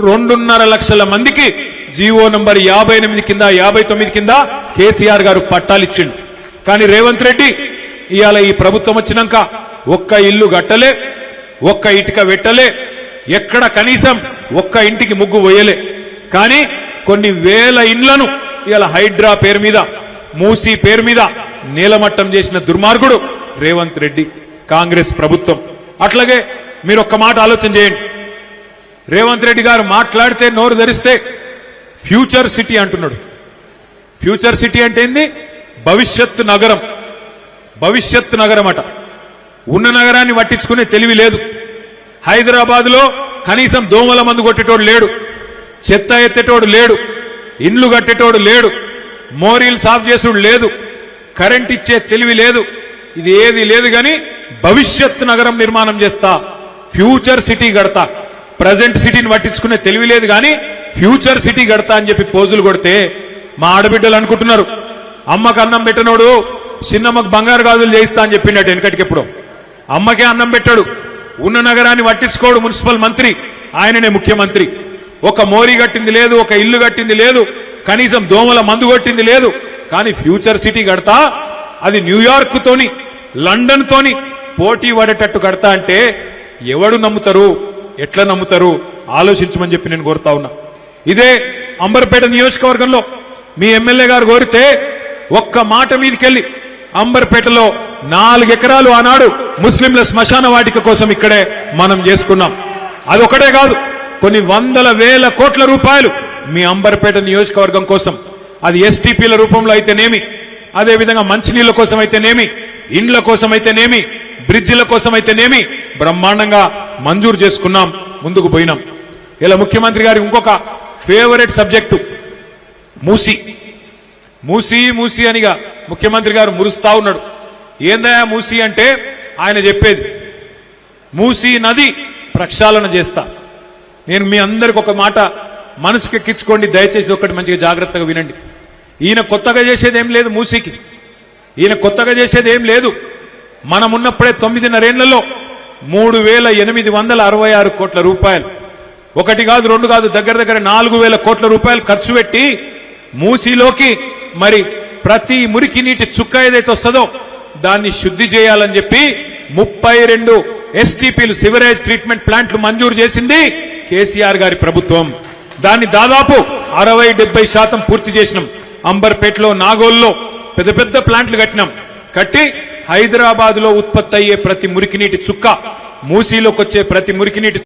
2.5 లక్షల మందికి GO number 58 కింద 59 కింద కేసీఆర్ గారు పట్టాలిచ్చిండు. కానీ రేవంత్ రెడ్డి ఇవాళ ఈ ప్రభుత్వం వచ్చినాక ఒక్క ఇల్లు కట్టలే, ఒక్క ఇటుక పెట్టలే, ఎక్కడ కనీసం ఒక్క ఇంటికి ముగ్గు పోయలే. కానీ కొన్ని వేల ఇండ్లను ఇవాళ హైడ్రా పేరు మీద, మూసీ పేరు మీద నీలమట్టం చేసిన దుర్మార్గుడు రేవంత్ రెడ్డి, కాంగ్రెస్ ప్రభుత్వం. అట్లాగే మీరు ఒక్క మాట ఆలోచన చేయండి. రేవంత్ రెడ్డి గారు మాట్లాడితే నోరు ధరిస్తే ఫ్యూచర్ సిటీ అంటున్నాడు. ఫ్యూచర్ సిటీ అంటే ఏంది? భవిష్యత్ నగరం. భవిష్యత్ నగరం అట. ఉన్న నగరాన్ని పట్టించుకునే తెలివి లేదు. హైదరాబాద్ లో కనీసం దోమల మందు కొట్టేటోడు లేడు, చెత్త ఎత్తేటోడు లేడు, ఇండ్లు కట్టేటోడు లేడు, మోరీలు సాఫ్ చేసుడు లేదు, కరెంట్ ఇచ్చే తెలివి లేదు. ఇది ఏది లేదు. గాని భవిష్యత్ నగరం నిర్మాణం చేస్తా, ఫ్యూచర్ సిటీ గడతా. ప్రజెంట్ సిటీని పట్టించుకునే తెలివి లేదు గాని ఫ్యూచర్ సిటీ గడతా అని చెప్పి పోజులు కొడితే మా ఆడబిడ్డలు అనుకుంటున్నారు అమ్మకు అన్నం పెట్టనోడు చిన్నమ్మకు బంగారు గాజులు చేయిస్తా అని చెప్పిండట. వెనకటికెప్పుడు అమ్మకే అన్నం పెట్టాడు. ఉన్న నగరాన్ని పట్టించుకోడు మున్సిపల్ మంత్రి, ఆయననే ముఖ్యమంత్రి. ఒక మోరీ కట్టింది లేదు, ఒక ఇల్లు కట్టింది లేదు, కనీసం దోమల మందు కొట్టింది లేదు. కానీ ఫ్యూచర్ సిటీ కడతా, అది న్యూయార్క్ తోని లండన్ తోని పోటీ పడేటట్టు కడతా అంటే ఎవడు నమ్ముతారు? ఎట్లా నమ్ముతారు? ఆలోచించమని చెప్పి నేను కోరుతా ఉన్నా. ఇదే అంబర్పేట నియోజకవర్గంలో మీ ఎమ్మెల్యే గారు కోరితే ఒక్క మాట మీదకెళ్ళి అంబర్పేటలో 4 ఎకరాలు ఆనాడు ముస్లింల శ్మశాన వాటిక కోసం ఇక్కడే మనం చేసుకున్నాం. అదొకటే కాదు, కొన్ని వందల వేల కోట్ల రూపాయలు మీ అంబర్పేట నియోజకవర్గం కోసం, అది ఎస్టీపీల రూపంలో అయితేనేమి, అదేవిధంగా మంచినీళ్ల కోసం అయితేనేమి, ఇండ్ల కోసం అయితేనేమి, బ్రిడ్జిల కోసం అయితేనేమి బ్రహ్మాండంగా మంజూరు చేసుకున్నాం, ముందుకు పోయినాం. ఇలా ముఖ్యమంత్రి గారి ఇంకొక ఫేవరెట్ సబ్జెక్టు మూసీ. మూసీ మూసీ అనిగా ముఖ్యమంత్రి గారు మురుస్తా ఉన్నాడు. ఏందయా మూసీ అంటే ఆయన చెప్పేది, మూసీ నది ప్రక్షాళన చేస్తా. నేను మీ అందరికి ఒక మాట మనసుకు ఎక్కించుకోండి దయచేసి, ఒకటి మంచిగా జాగ్రత్తగా వినండి. ఈయన కొత్తగా చేసేది ఏం లేదు మూసీకి, ఈయన కొత్తగా చేసేది ఏం లేదు. మనం ఉన్నప్పుడే 9.5 ఏళ్లలో 3,866 కోట్ల రూపాయలు, ఒకటి కాదు రెండు కాదు, దగ్గర దగ్గర 4,000 కోట్ల రూపాయలు ఖర్చు పెట్టి మూసీలోకి మరి ప్రతి మురికి నీటి చుక్క ఏదైతే వస్తుందో దాన్ని శుద్ధి చేయాలని చెప్పి 32 ఎస్టీపీలు సివరేజ్ ట్రీట్మెంట్ ప్లాంట్లు మంజూరు చేసింది కేసీఆర్ గారి ప్రభుత్వం. దాన్ని దాదాపు 60-70% పూర్తి చేసినాం. అంబర్పేటలో, నాగోల్లో పెద్ద పెద్ద ప్లాంట్లు కట్టినాం. కట్టి హైదరాబాద్ లో ఉత్పత్తి అయ్యే ప్రతి మురికి నీటి చుక్క, మూసీలోకి వచ్చే ప్రతి మురికి నీటి